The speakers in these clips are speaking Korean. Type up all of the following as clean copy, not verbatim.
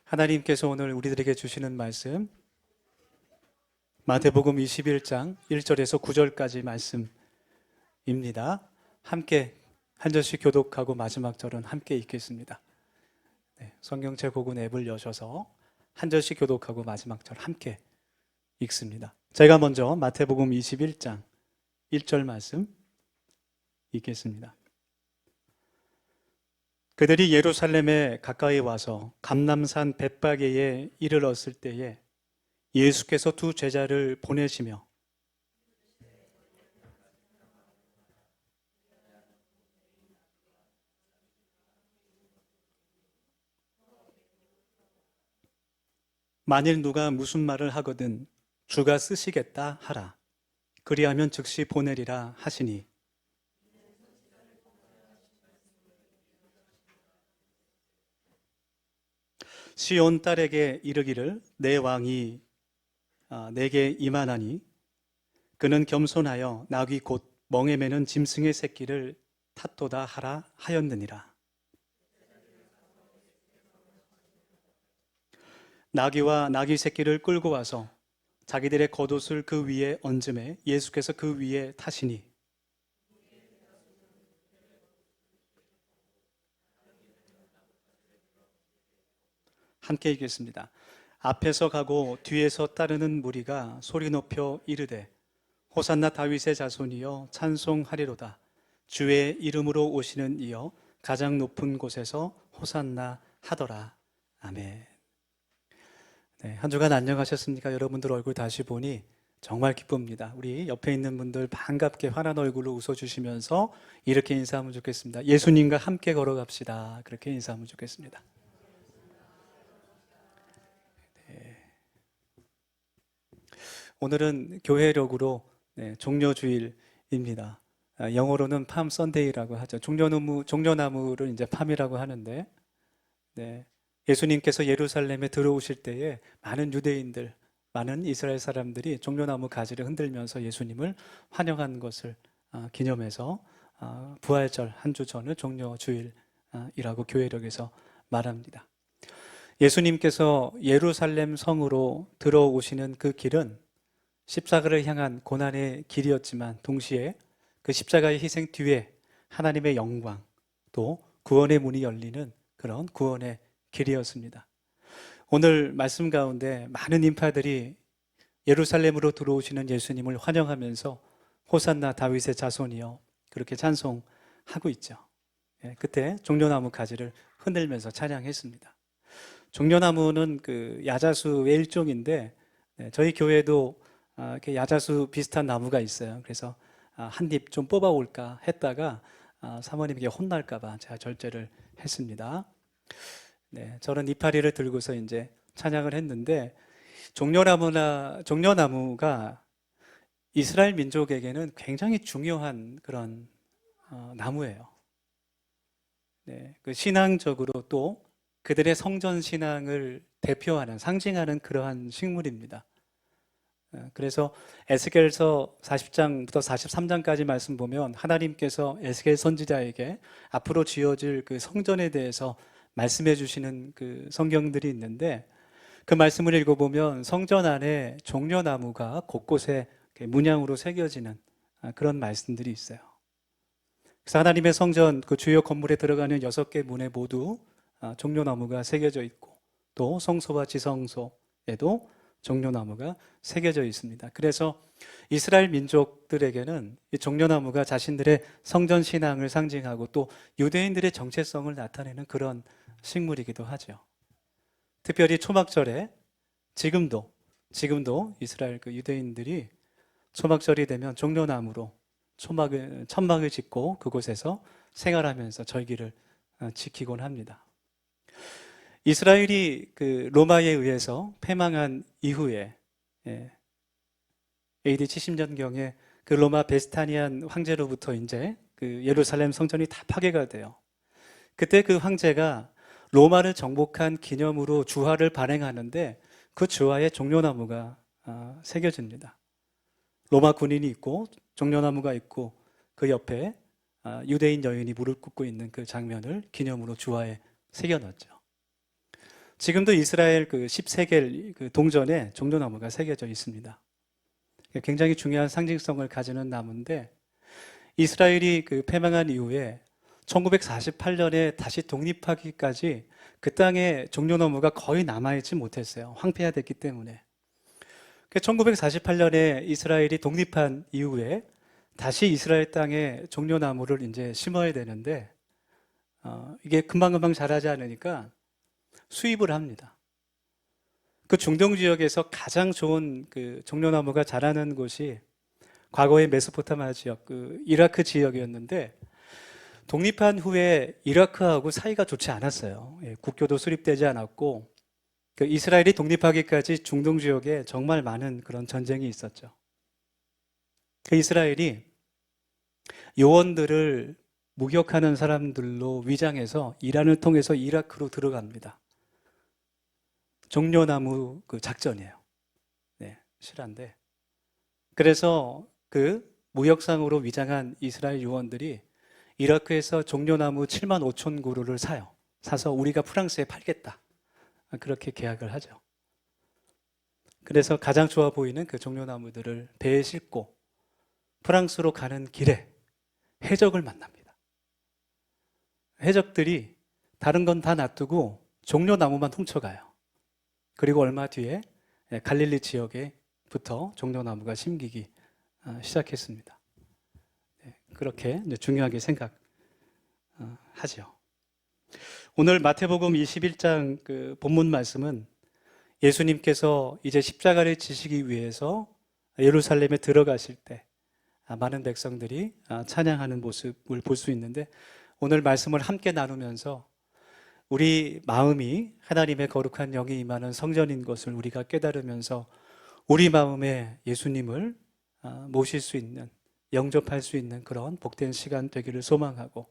하나님께서 오늘 우리들에게 주시는 말씀 마태복음 21장 1절에서 9절까지 말씀입니다. 함께 한 절씩 교독하고 마지막 절은 함께 읽겠습니다. 성경책 혹은 앱을 여셔서 한 절씩 교독하고 마지막 절 함께 읽습니다. 제가 먼저 마태복음 21장 1절 말씀 읽겠습니다. 그들이 예루살렘에 가까이 와서 감람산 벳바게에 이르렀을 때에 예수께서 두 제자를 보내시며 만일 누가 무슨 말을 하거든 주가 쓰시겠다 하라. 그리하면 즉시 보내리라 하시니 시온 딸에게 이르기를 내 왕이 내게 임하나니 그는 겸손하여 나귀 곧 멍에 매는 짐승의 새끼를 탓도다 하라 하였느니라. 나귀와 나귀 새끼를 끌고 와서 자기들의 겉옷을 그 위에 얹음에 예수께서 그 위에 타시니 함께 읽겠습니다. 앞에서 가고 뒤에서 따르는 무리가 소리 높여 이르되 호산나 다윗의 자손이여 찬송하리로다. 주의 이름으로 오시는 이여 가장 높은 곳에서 호산나 하더라. 아멘. 네, 한 주간 안녕하셨습니까? 여러분들 얼굴 다시 보니 정말 기쁩니다. 우리 옆에 있는 분들 반갑게 환한 얼굴로 웃어주시면서 이렇게 인사하면 좋겠습니다. 예수님과 함께 걸어갑시다. 그렇게 인사하면 좋겠습니다. 오늘은 교회력으로 종려주일입니다. 영어로는 팜 선데이라고 하죠. 종려나무를 이제 팜이라고 하는데, 예수님께서 예루살렘에 들어오실 때에 많은 유대인들, 많은 이스라엘 사람들이 종려나무 가지를 흔들면서 예수님을 환영한 것을 기념해서 부활절 한 주 전을 종려주일이라고 교회력에서 말합니다. 예수님께서 예루살렘 성으로 들어오시는 그 길은 십자가를 향한 고난의 길이었지만 동시에 그 십자가의 희생 뒤에 하나님의 영광 또 구원의 문이 열리는 그런 구원의 길이었습니다. 오늘 말씀 가운데 많은 인파들이 예루살렘으로 들어오시는 예수님을 환영하면서 호산나 다윗의 자손이여 그렇게 찬송하고 있죠. 그때 종려나무 가지를 흔들면서 찬양했습니다. 종려나무는 그 야자수의 일종인데 저희 교회도 이렇게 야자수 비슷한 나무가 있어요. 그래서 한 잎 좀 뽑아 올까 했다가 사모님에게 혼날까봐 제가 절제를 했습니다. 저는 이파리를 들고서 이제 찬양을 했는데 종려나무가 이스라엘 민족에게는 굉장히 중요한 그런 나무예요. 그 신앙적으로 또 그들의 성전 신앙을 대표하는 상징하는 그러한 식물입니다. 그래서 에스겔서 40장부터 43장까지 말씀 보면 하나님께서 에스겔 선지자에게 앞으로 지어질 그 성전에 대해서 말씀해 주시는 그 성경들이 있는데 그 말씀을 읽어보면 성전 안에 종려나무가 곳곳에 문양으로 새겨지는 그런 말씀들이 있어요. 그래서 하나님의 성전 그 주요 건물에 들어가는 6개 문에 모두 종려나무가 새겨져 있고 또 성소와 지성소에도 종려나무가 새겨져 있습니다. 그래서 이스라엘 민족들에게는 이 종려나무가 자신들의 성전 신앙을 상징하고 또 유대인들의 정체성을 나타내는 그런 식물이기도 하죠. 특별히 초막절에 지금도 이스라엘 그 유대인들이 초막절이 되면 종려나무로 천막을 짓고 그곳에서 생활하면서 절기를 지키곤 합니다. 이스라엘이 그 로마에 의해서 패망한 이후에 AD 70년경에 그 로마 베스타니안 황제로부터 이제 그 예루살렘 성전이 다 파괴가 돼요. 그때 그 황제가 로마를 정복한 기념으로 주화를 발행하는데 그 주화에 종려나무가 새겨집니다. 로마 군인이 있고 종려나무가 있고 그 옆에 유대인 여인이 무릎 꿇고 있는 그 장면을 기념으로 주화에 새겨놨죠. 지금도 이스라엘 그 10세겔 그 동전에 종려나무가 새겨져 있습니다. 굉장히 중요한 상징성을 가지는 나무인데, 이스라엘이 그 패망한 이후에 1948년에 다시 독립하기까지 그 땅에 종려나무가 거의 남아있지 못했어요. 황폐화됐기 때문에. 1948년에 이스라엘이 독립한 이후에 다시 이스라엘 땅에 종려나무를 이제 심어야 되는데, 이게 금방금방 자라지 않으니까 수입을 합니다. 그 중동 지역에서 가장 좋은 그 종려나무가 자라는 곳이 과거의 메소포타미아 지역, 그 이라크 지역이었는데, 독립한 후에 이라크하고 사이가 좋지 않았어요. 예, 국교도 수립되지 않았고, 그 이스라엘이 독립하기까지 중동 지역에 정말 많은 그런 전쟁이 있었죠. 그 이스라엘이 요원들을 무력하는 사람들로 위장해서 이란을 통해서 이라크로 들어갑니다. 종려나무 그 작전이에요. 네, 실화인데. 그래서 그 무역상으로 위장한 이스라엘 요원들이 이라크에서 종려나무 7만 5천 그루를 사요. 사서 우리가 프랑스에 팔겠다. 그렇게 계약을 하죠. 그래서 가장 좋아 보이는 그 종려나무들을 배에 싣고 프랑스로 가는 길에 해적을 만납니다. 해적들이 다른 건 다 놔두고 종려나무만 훔쳐가요. 그리고 얼마 뒤에 갈릴리 지역에부터 종려나무가 심기기 시작했습니다. 그렇게 중요하게 생각하죠. 오늘 마태복음 21장 그 본문 말씀은 예수님께서 이제 십자가를 지시기 위해서 예루살렘에 들어가실 때 많은 백성들이 찬양하는 모습을 볼 수 있는데, 오늘 말씀을 함께 나누면서 우리 마음이 하나님의 거룩한 영이 임하는 성전인 것을 우리가 깨달으면서 우리 마음에 예수님을 모실 수 있는, 영접할 수 있는 그런 복된 시간 되기를 소망하고,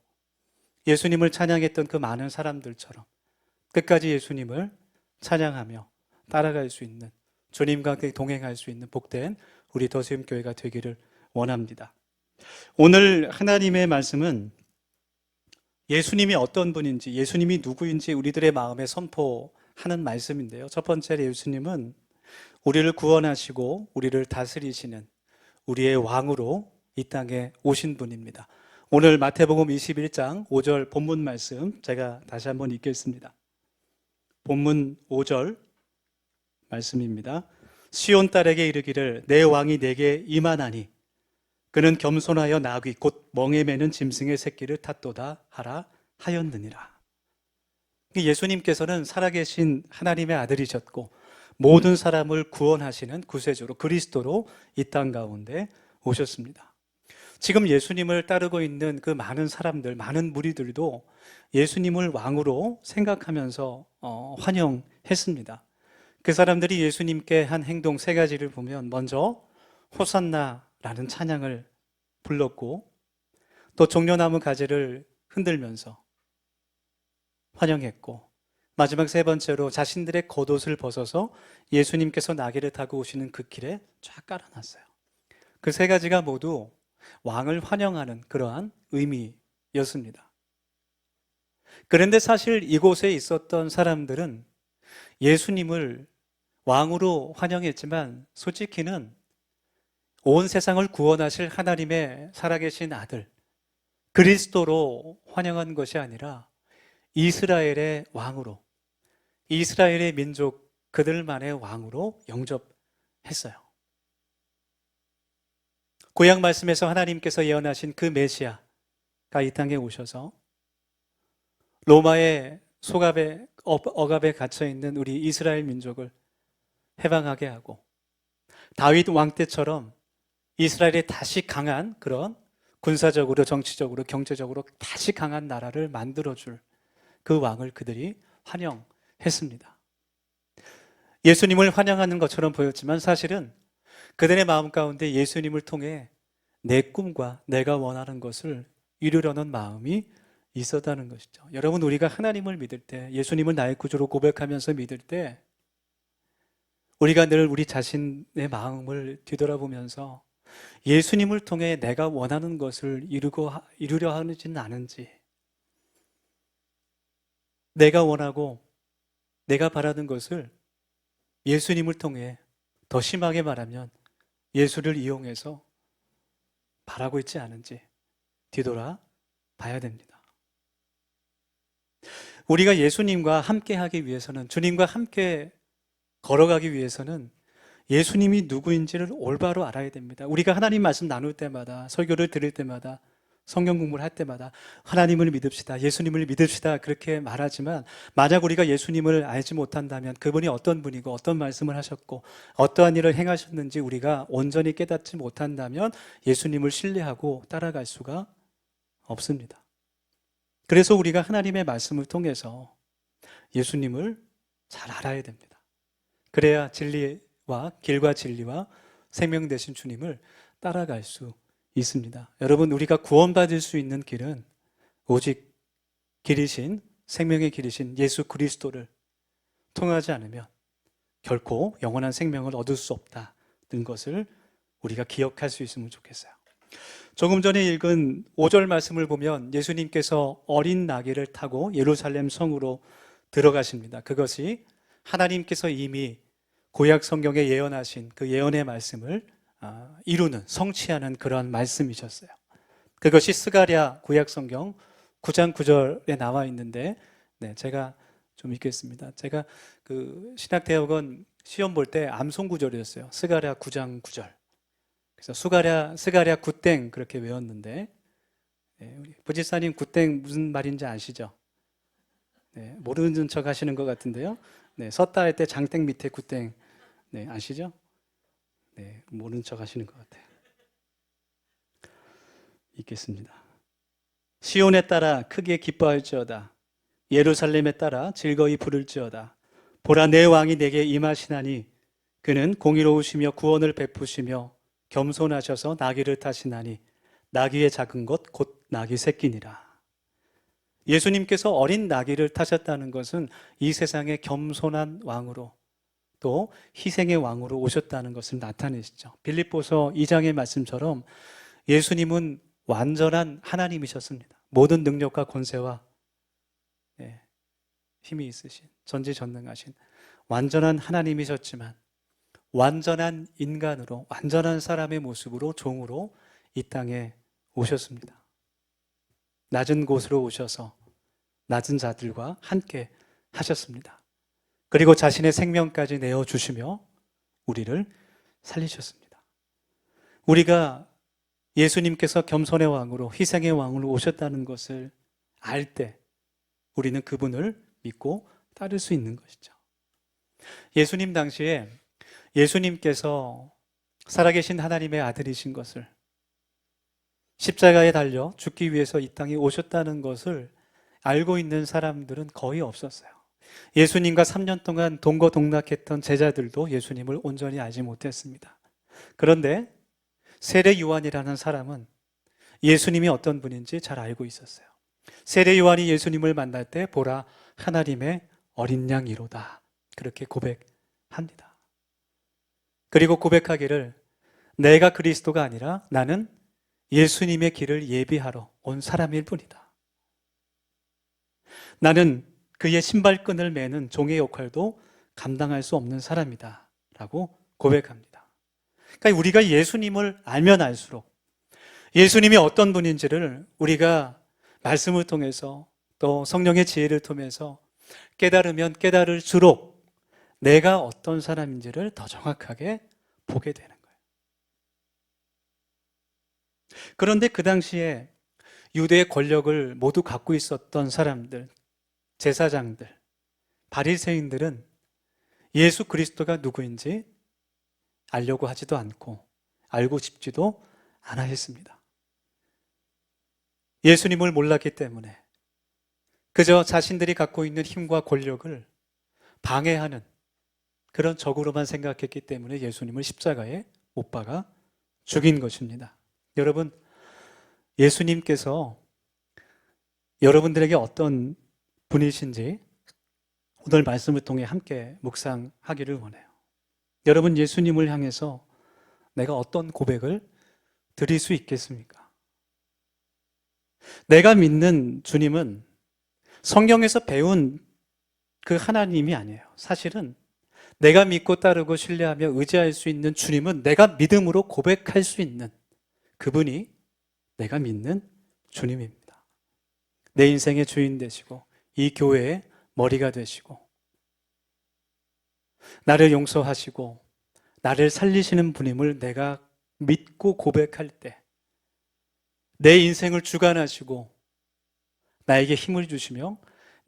예수님을 찬양했던 그 많은 사람들처럼 끝까지 예수님을 찬양하며 따라갈 수 있는, 주님과 함께 동행할 수 있는 복된 우리 더수임교회가 되기를 원합니다. 오늘 하나님의 말씀은 예수님이 어떤 분인지, 예수님이 누구인지 우리들의 마음에 선포하는 말씀인데요. 첫 번째, 예수님은 우리를 구원하시고 우리를 다스리시는 우리의 왕으로 이 땅에 오신 분입니다. 오늘 마태복음 21장 5절 본문 말씀 제가 다시 한번 읽겠습니다. 본문 5절 말씀입니다. 시온 딸에게 이르기를 내 왕이 내게 임하나니 그는 겸손하여 나귀 곧 멍에 매는 짐승의 새끼를 탔도다 하라 하였느니라. 예수님께서는 살아계신 하나님의 아들이셨고 모든 사람을 구원하시는 구세주로, 그리스도로 이 땅 가운데 오셨습니다. 지금 예수님을 따르고 있는 그 많은 사람들, 많은 무리들도 예수님을 왕으로 생각하면서 환영했습니다. 그 사람들이 예수님께 한 행동 세 가지를 보면, 먼저 호산나라는 찬양을 불렀고, 또 종려나무 가지를 흔들면서 환영했고, 마지막 세 번째로 자신들의 겉옷을 벗어서 예수님께서 나귀를 타고 오시는 그 길에 쫙 깔아놨어요. 그 세 가지가 모두 왕을 환영하는 그러한 의미였습니다. 그런데 사실 이곳에 있었던 사람들은 예수님을 왕으로 환영했지만 솔직히는 온 세상을 구원하실 하나님의 살아계신 아들 그리스도로 환영한 것이 아니라 이스라엘의 왕으로, 이스라엘의 민족 그들만의 왕으로 영접했어요. 구약 말씀에서 하나님께서 예언하신 그 메시아가 이 땅에 오셔서 로마의 억압에 갇혀있는 우리 이스라엘 민족을 해방하게 하고, 다윗 왕 때처럼 이스라엘이 다시 강한 그런 군사적으로, 정치적으로, 경제적으로 다시 강한 나라를 만들어줄 그 왕을 그들이 환영했습니다. 예수님을 환영하는 것처럼 보였지만 사실은 그들의 마음 가운데 예수님을 통해 내 꿈과 내가 원하는 것을 이루려는 마음이 있었다는 것이죠. 여러분, 우리가 하나님을 믿을 때, 예수님을 나의 구주로 고백하면서 믿을 때, 우리가 늘 우리 자신의 마음을 뒤돌아보면서 예수님을 통해 내가 원하는 것을 이루려 하지는 않은지, 내가 원하고 내가 바라는 것을 예수님을 통해 더 심하게 말하면 예수를 이용해서 바라고 있지 않은지 뒤돌아 봐야 됩니다. 우리가 예수님과 함께 하기 위해서는, 주님과 함께 걸어가기 위해서는 예수님이 누구인지를 올바로 알아야 됩니다. 우리가 하나님 말씀 나눌 때마다, 설교를 들을 때마다, 성경 공부를 할 때마다 하나님을 믿읍시다, 예수님을 믿읍시다 그렇게 말하지만, 만약 우리가 예수님을 알지 못한다면 그분이 어떤 분이고 어떤 말씀을 하셨고 어떠한 일을 행하셨는지 우리가 온전히 깨닫지 못한다면 예수님을 신뢰하고 따라갈 수가 없습니다. 그래서 우리가 하나님의 말씀을 통해서 예수님을 잘 알아야 됩니다. 그래야 진리와 길과 진리와 생명 되신 주님을 따라갈 수 있습니다. 여러분, 우리가 구원받을 수 있는 길은 오직 길이신, 생명의 길이신 예수 그리스도를 통하지 않으면 결코 영원한 생명을 얻을 수 없다는 것을 우리가 기억할 수 있으면 좋겠어요. 조금 전에 읽은 5절 말씀을 보면 예수님께서 어린 나귀를 타고 예루살렘 성으로 들어가십니다. 그것이 하나님께서 이미 구약 성경에 예언하신 그 예언의 말씀을 이루는, 성취하는 그런 말씀이셨어요. 그것이 스가랴 구약 성경 9장 9절에 나와 있는데, 제가 좀 읽겠습니다. 제가 그 신학대학원 시험 볼 때 암송 구절이었어요. 스가랴 9장 9절. 그래서 스가랴 굿땡 그렇게 외웠는데, 우리 부지사님 굿땡 무슨 말인지 아시죠? 모르는 척 하시는 것 같은데요. 섰다 할 때 장땡 밑에 굿땡, 아시죠? 모르는 척 하시는 것 같아요. 읽겠습니다. 시온에 따라 크게 기뻐할지어다. 예루살렘에 따라 즐거이 부를지어다. 보라, 내 왕이 내게 임하시나니 그는 공의로우시며 구원을 베푸시며 겸손하셔서 나귀를 타시나니 나귀의 작은 것 곧 나귀 새끼니라. 예수님께서 어린 나귀를 타셨다는 것은 이 세상의 겸손한 왕으로, 또 희생의 왕으로 오셨다는 것을 나타내시죠. 빌립보서 2장의 말씀처럼 예수님은 완전한 하나님이셨습니다. 모든 능력과 권세와 힘이 있으신, 전지전능하신 완전한 하나님이셨지만 완전한 인간으로, 완전한 사람의 모습으로, 종으로 이 땅에 오셨습니다. 낮은 곳으로 오셔서 낮은 자들과 함께 하셨습니다. 그리고 자신의 생명까지 내어주시며 우리를 살리셨습니다. 우리가 예수님께서 겸손의 왕으로, 희생의 왕으로 오셨다는 것을 알 때 우리는 그분을 믿고 따를 수 있는 것이죠. 예수님 당시에 예수님께서 살아계신 하나님의 아들이신 것을, 십자가에 달려 죽기 위해서 이 땅에 오셨다는 것을 알고 있는 사람들은 거의 없었어요. 예수님과 3년 동안 동거동락했던 제자들도 예수님을 온전히 알지 못했습니다. 그런데 세례 요한이라는 사람은 예수님이 어떤 분인지 잘 알고 있었어요. 세례 요한이 예수님을 만날 때 보라, 하나님의 어린 양이로다, 그렇게 고백합니다. 그리고 고백하기를 내가 그리스도가 아니라 나는 예수님의 길을 예비하러 온 사람일 뿐이다. 나는 그의 신발끈을 매는 종의 역할도 감당할 수 없는 사람이다 라고 고백합니다. 그러니까 우리가 예수님을 알면 알수록, 예수님이 어떤 분인지를 우리가 말씀을 통해서 또 성령의 지혜를 통해서 깨달으면 깨달을수록 내가 어떤 사람인지를 더 정확하게 보게 되는 거예요. 그런데 그 당시에 유대의 권력을 모두 갖고 있었던 사람들, 제사장들, 바리새인들은 예수 그리스도가 누구인지 알려고 하지도 않고 알고 싶지도 않아 했습니다. 예수님을 몰랐기 때문에 그저 자신들이 갖고 있는 힘과 권력을 방해하는 그런 적으로만 생각했기 때문에 예수님을 십자가에 못 박아 죽인 것입니다. 여러분, 예수님께서 여러분들에게 어떤 분이신지 오늘 말씀을 통해 함께 묵상하기를 원해요. 여러분, 예수님을 향해서 내가 어떤 고백을 드릴 수 있겠습니까? 내가 믿는 주님은 성경에서 배운 그 하나님이 아니에요. 사실은 내가 믿고 따르고 신뢰하며 의지할 수 있는 주님은 내가 믿음으로 고백할 수 있는 그분이 내가 믿는 주님입니다. 내 인생의 주인 되시고 이 교회의 머리가 되시고 나를 용서하시고 나를 살리시는 분임을 내가 믿고 고백할 때 내 인생을 주관하시고 나에게 힘을 주시며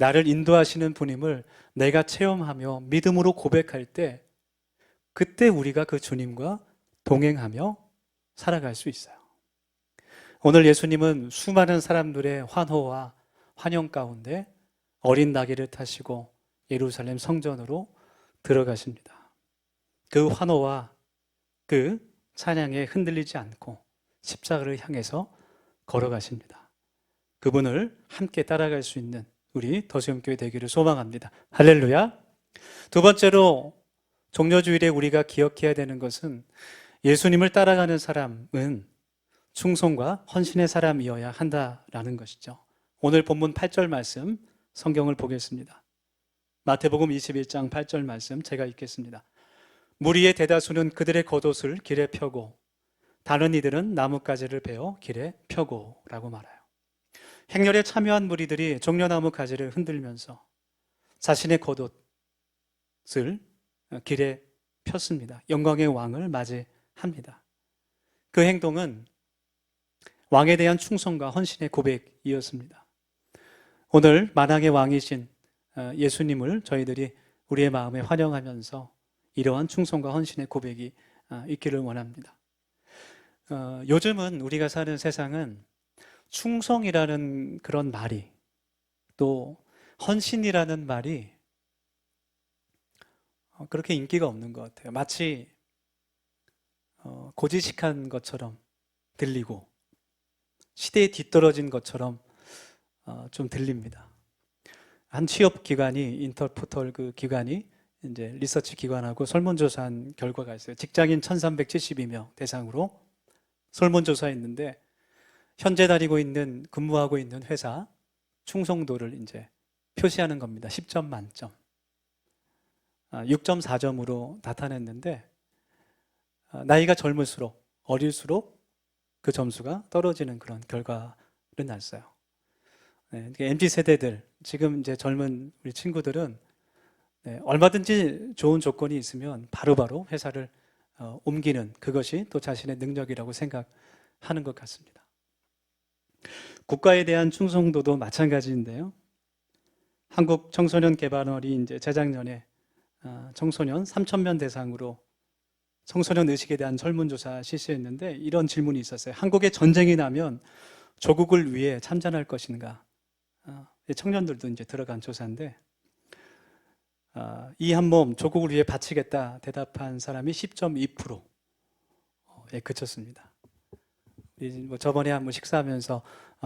나를 인도하시는 분임을 내가 체험하며 믿음으로 고백할 때 그때 우리가 그 주님과 동행하며 살아갈 수 있어요. 오늘 예수님은 수많은 사람들의 환호와 환영 가운데 어린 나귀를 타시고 예루살렘 성전으로 들어가십니다. 그 환호와 그 찬양에 흔들리지 않고 십자가를 향해서 걸어가십니다. 그분을 함께 따라갈 수 있는 우리 더수영교회 되기를 소망합니다. 할렐루야. 두 번째로 종려주일에 우리가 기억해야 되는 것은 예수님을 따라가는 사람은 충성과 헌신의 사람이어야 한다라는 것이죠. 오늘 본문 8절 말씀 성경을 보겠습니다. 마태복음 21장 8절 말씀 제가 읽겠습니다. 무리의 대다수는 그들의 겉옷을 길에 펴고 다른 이들은 나뭇가지를 베어 길에 펴고 라고 말해요. 행렬에 참여한 무리들이 종려나무 가지를 흔들면서 자신의 겉옷을 길에 폈습니다. 영광의 왕을 맞이합니다. 그 행동은 왕에 대한 충성과 헌신의 고백이었습니다. 오늘 만왕의 왕이신 예수님을 저희들이 우리의 마음에 환영하면서 이러한 충성과 헌신의 고백이 있기를 원합니다. 요즘은 우리가 사는 세상은 충성이라는 그런 말이 또 헌신이라는 말이 그렇게 인기가 없는 것 같아요. 마치 고지식한 것처럼 들리고 시대에 뒤떨어진 것처럼 좀 들립니다. 한 취업 기관이 인터포털 그 기관이 이제 리서치 기관하고 설문조사한 결과가 있어요. 직장인 1,372명 대상으로 설문조사했는데 현재 다니고 있는 근무하고 있는 회사 충성도를 이제 표시하는 겁니다. 10점 만점. 6.4점으로 나타냈는데 나이가 젊을수록 어릴수록 그 점수가 떨어지는 그런 결과를 났어요. 네, MZ 세대들 지금 이제 젊은 우리 친구들은 얼마든지 좋은 조건이 있으면 바로바로 회사를 옮기는 그것이 또 자신의 능력이라고 생각하는 것 같습니다. 국가에 대한 충성도도 마찬가지인데요. 한국 청소년 개발원이 이제 재작년에 청소년 3,000명 대상으로 청소년 의식에 대한 설문조사 실시했는데 이런 질문이 있었어요. 한국에 전쟁이 나면 조국을 위해 참전할 것인가? 청년들도 이제 들어간 조사인데 이 한 몸 조국을 위해 바치겠다 대답한 사람이 10.2%에 그쳤습니다. 뭐 저번에 한번 식사하면서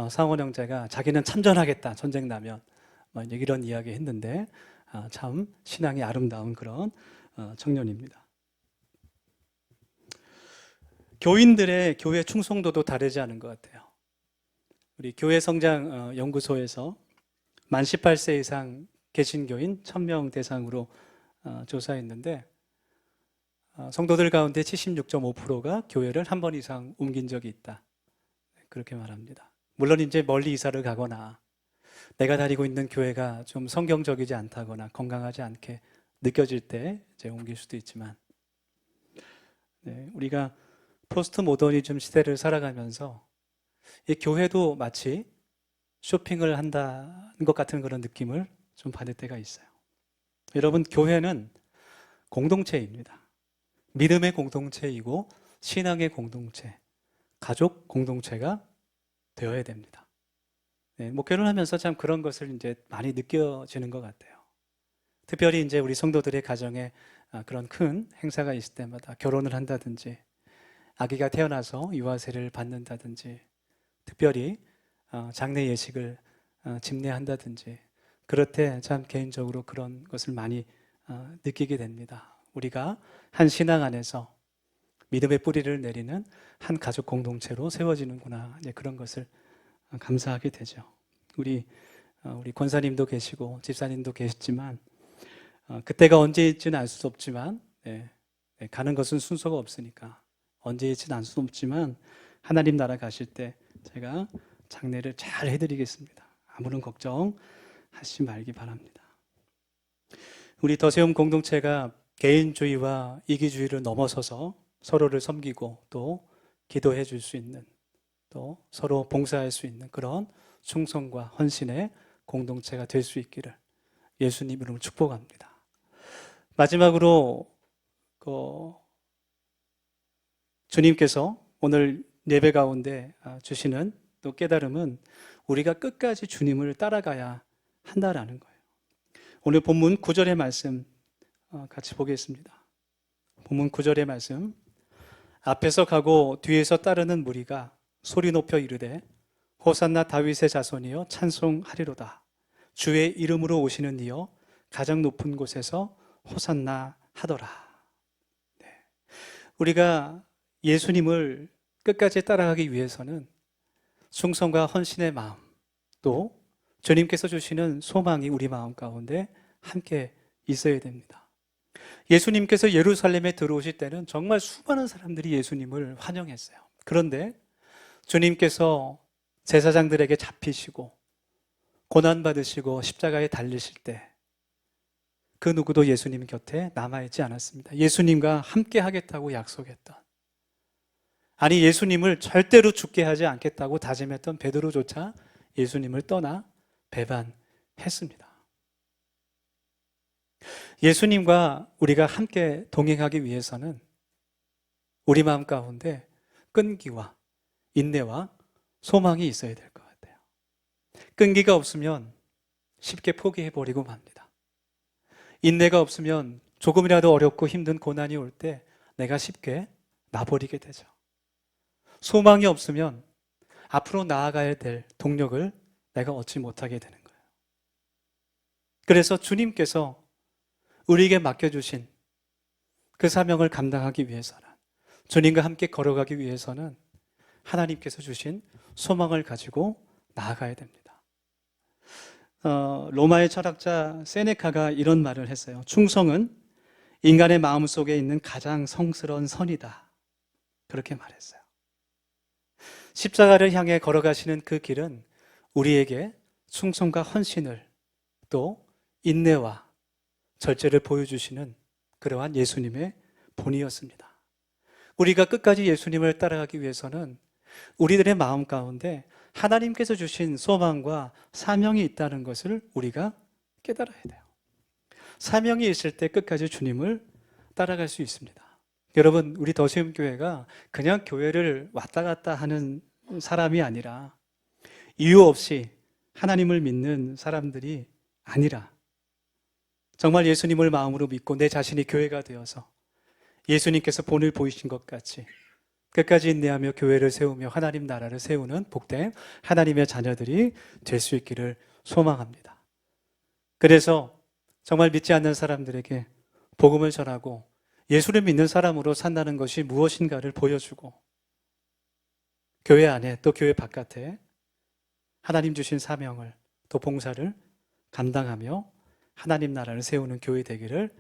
상원 형제가 자기는 참전하겠다 전쟁 나면 이런 이야기 했는데 참 신앙이 아름다운 그런 청년입니다. 교인들의 교회 충성도도 다르지 않은 것 같아요. 우리 교회 성장 연구소에서 만 18세 이상 계신 교인 1,000명 대상으로 조사했는데 성도들 가운데 76.5%가 교회를 한 번 이상 옮긴 적이 있다. 그렇게 말합니다. 물론 이제 멀리 이사를 가거나 내가 다니고 있는 교회가 좀 성경적이지 않다거나 건강하지 않게 느껴질 때 이제 옮길 수도 있지만 우리가 포스트 모더니즘 시대를 살아가면서 이 교회도 마치 쇼핑을 한다는 것 같은 그런 느낌을 좀 받을 때가 있어요. 여러분, 교회는 공동체입니다. 믿음의 공동체이고 신앙의 공동체, 가족 공동체가 되어야 됩니다. 목회를 하면서 참 그런 것을 이제 많이 느껴지는 것 같아요. 특별히 이제 우리 성도들의 가정에 그런 큰 행사가 있을 때마다 결혼을 한다든지 아기가 태어나서 유아세를 받는다든지 특별히 장례 예식을 집례한다든지 그럴 때 참 개인적으로 그런 것을 많이 느끼게 됩니다. 우리가 한 신앙 안에서 믿음의 뿌리를 내리는 한 가족 공동체로 세워지는구나 그런 것을 감사하게 되죠. 우리 권사님도 계시고 집사님도 계시지만 그때가 언제일지는 알 수 없지만 가는 것은 순서가 없으니까 언제일지는 알 수 없지만 하나님 나라 가실 때 제가 장례를 잘 해드리겠습니다. 아무런 걱정하지 말기 바랍니다. 우리 더세움 공동체가 개인주의와 이기주의를 넘어서서 서로를 섬기고 또 기도해 줄 수 있는, 또 서로 봉사할 수 있는 그런 충성과 헌신의 공동체가 될 수 있기를 예수님 이름으로 축복합니다. 마지막으로 주님께서 오늘 예배 가운데 주시는 또 깨달음은 우리가 끝까지 주님을 따라가야 한다라는 거예요. 오늘 본문 9절의 말씀 같이 보겠습니다. 본문 9절의 말씀. 앞에서 가고 뒤에서 따르는 무리가 소리 높여 이르되 호산나 다윗의 자손이여 찬송하리로다. 주의 이름으로 오시는 이여 가장 높은 곳에서 호산나 하더라. 네. 우리가 예수님을 끝까지 따라가기 위해서는 충성과 헌신의 마음, 또 주님께서 주시는 소망이 우리 마음 가운데 함께 있어야 됩니다. 예수님께서 예루살렘에 들어오실 때는 정말 수많은 사람들이 예수님을 환영했어요. 그런데 주님께서 제사장들에게 잡히시고 고난받으시고 십자가에 달리실 때 그 누구도 예수님 곁에 남아있지 않았습니다. 예수님과 함께 하겠다고 약속했던, 아니 예수님을 절대로 죽게 하지 않겠다고 다짐했던 베드로조차 예수님을 떠나 배반했습니다. 예수님과 우리가 함께 동행하기 위해서는 우리 마음 가운데 끈기와 인내와 소망이 있어야 될 것 같아요. 끈기가 없으면 쉽게 포기해버리고 맙니다. 인내가 없으면 조금이라도 어렵고 힘든 고난이 올 때 내가 쉽게 놔버리게 되죠. 소망이 없으면 앞으로 나아가야 될 동력을 내가 얻지 못하게 되는 거예요. 그래서 주님께서 우리에게 맡겨주신 그 사명을 감당하기 위해서는, 주님과 함께 걸어가기 위해서는 하나님께서 주신 소망을 가지고 나아가야 됩니다. 로마의 철학자 세네카가 이런 말을 했어요. 충성은 인간의 마음속에 있는 가장 성스러운 선이다. 그렇게 말했어요. 십자가를 향해 걸어가시는 그 길은 우리에게 충성과 헌신을, 또 인내와 절제를 보여주시는 그러한 예수님의 본이었습니다. 우리가 끝까지 예수님을 따라가기 위해서는 우리들의 마음 가운데 하나님께서 주신 소망과 사명이 있다는 것을 우리가 깨달아야 돼요. 사명이 있을 때 끝까지 주님을 따라갈 수 있습니다. 여러분, 우리 더세움교회가 그냥 교회를 왔다 갔다 하는 사람이 아니라, 이유 없이 하나님을 믿는 사람들이 아니라, 정말 예수님을 마음으로 믿고 내 자신이 교회가 되어서 예수님께서 본을 보이신 것 같이 끝까지 인내하며 교회를 세우며 하나님 나라를 세우는 복된 하나님의 자녀들이 될 수 있기를 소망합니다. 그래서 정말 믿지 않는 사람들에게 복음을 전하고 예수를 믿는 사람으로 산다는 것이 무엇인가를 보여주고, 교회 안에 또 교회 바깥에 하나님 주신 사명을 또 봉사를 감당하며 하나님 나라를 세우는 교회 되기를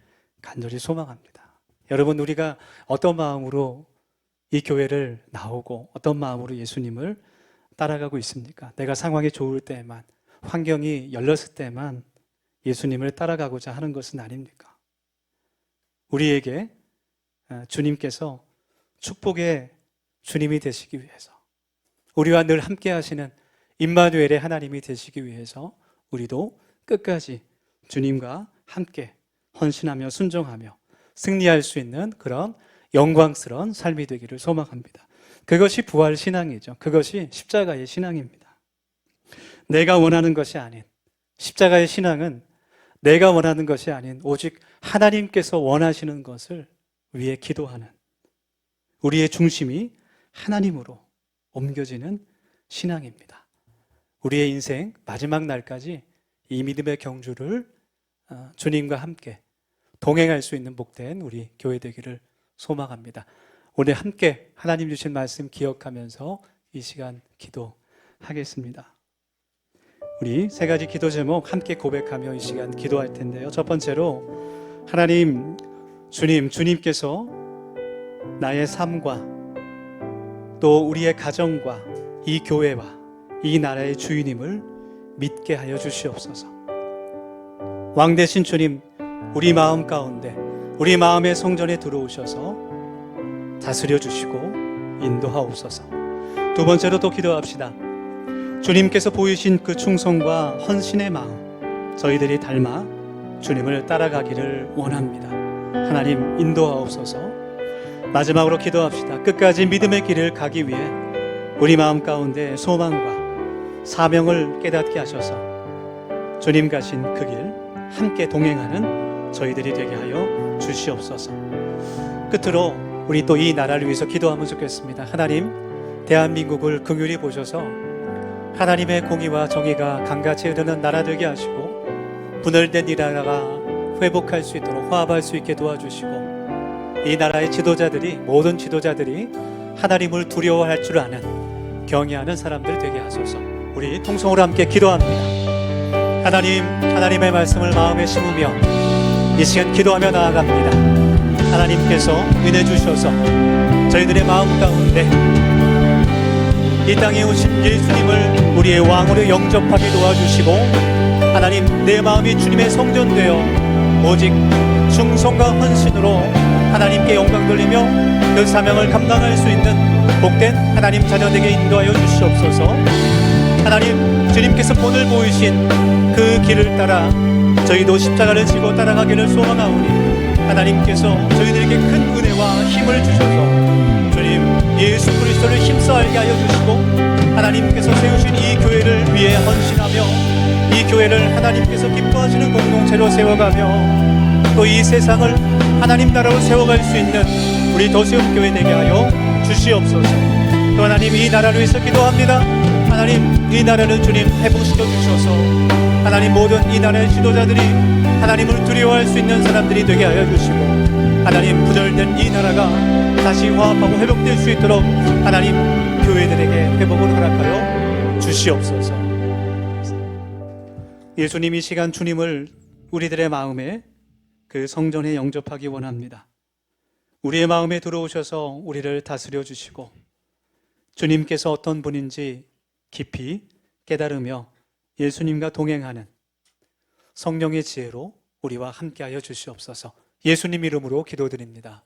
간절히 소망합니다. 여러분, 우리가 어떤 마음으로 이 교회를 나오고 어떤 마음으로 예수님을 따라가고 있습니까? 내가 상황이 좋을 때만, 환경이 열렸을 때만 예수님을 따라가고자 하는 것은 아닙니까? 우리에게 주님께서 축복의 주님이 되시기 위해서, 우리와 늘 함께 하시는 임마누엘의 하나님이 되시기 위해서 우리도 끝까지 주님과 함께 헌신하며 순종하며 승리할 수 있는 그런 영광스러운 삶이 되기를 소망합니다. 그것이 부활 신앙이죠. 그것이 십자가의 신앙입니다. 내가 원하는 것이 아닌, 십자가의 신앙은 내가 원하는 것이 아닌 오직 하나님께서 원하시는 것을 위해 기도하는, 우리의 중심이 하나님으로 옮겨지는 신앙입니다. 우리의 인생 마지막 날까지 이 믿음의 경주를 주님과 함께 동행할 수 있는 복된 우리 교회 되기를 소망합니다. 오늘 함께 하나님 주신 말씀 기억하면서 이 시간 기도하겠습니다. 우리 세 가지 기도 제목 함께 고백하며 이 시간 기도할 텐데요. 첫 번째로 하나님, 주님께서 나의 삶과 또 우리의 가정과 이 교회와 이 나라의 주인임을 믿게 하여 주시옵소서. 왕 대신 주님, 우리 마음 가운데, 우리 마음의 성전에 들어오셔서 다스려 주시고 인도하옵소서. 두 번째로 또 기도합시다. 주님께서 보이신 그 충성과 헌신의 마음, 저희들이 닮아 주님을 따라가기를 원합니다. 하나님 인도하옵소서. 마지막으로 기도합시다. 끝까지 믿음의 길을 가기 위해 우리 마음 가운데 소망과 사명을 깨닫게 하셔서 주님 가신 그 길 함께 동행하는 저희들이 되게 하여 주시옵소서. 끝으로 우리 또 이 나라를 위해서 기도하면 좋겠습니다. 하나님, 대한민국을 긍휼히 보셔서 하나님의 공의와 정의가 강같이 흐르는 나라 되게 하시고 분열된 이 나라가 회복할 수 있도록 화합할 수 있게 도와주시고 이 나라의 지도자들이, 모든 지도자들이 하나님을 두려워할 줄 아는, 경외하는 사람들 되게 하소서. 우리 통성으로 함께 기도합니다. 하나님, 하나님의 말씀을 마음에 심으며 이 시간 기도하며 나아갑니다. 하나님께서 은혜 주셔서 저희들의 마음 가운데 이 땅에 오신 예수님을 우리의 왕으로 영접하게 도와주시고 하나님, 내 마음이 주님의 성전되어 오직 충성과 헌신으로 하나님께 영광 돌리며 그 사명을 감당할 수 있는 복된 하나님 자녀되게 인도하여 주시옵소서. 하나님, 주님께서 오늘 보이신 그 길을 따라 저희도 십자가를 지고 따라가기를 소망하오니 하나님께서 저희들에게 큰 은혜와 힘을 주셔서 주님 예수 그리스도를 힘써 알게 하여 주시고 하나님께서 세우신 이 교회를 위해 헌신하며 이 교회를 하나님께서 기뻐하시는 공동체로 세워가며 또 이 세상을 하나님 나라로 세워갈 수 있는 우리 더세움 교회 되게 하여 주시옵소서. 또 하나님, 이 나라를 위해서 기도합니다. 하나님, 이 나라를 주님 회복시켜 주셔서 하나님, 모든 이 나라의 지도자들이 하나님을 두려워할 수 있는 사람들이 되게 하여 주시고 하나님, 분열된 이 나라가 다시 화합하고 회복될 수 있도록 하나님, 교회들에게 회복을 허락하여 주시옵소서. 예수님, 이 시간 주님을 우리들의 마음에 그 성전에 영접하기 원합니다. 우리의 마음에 들어오셔서 우리를 다스려 주시고 주님께서 어떤 분인지 깊이 깨달으며 예수님과 동행하는 성령의 지혜로 우리와 함께하여 주시옵소서. 예수님 이름으로 기도드립니다.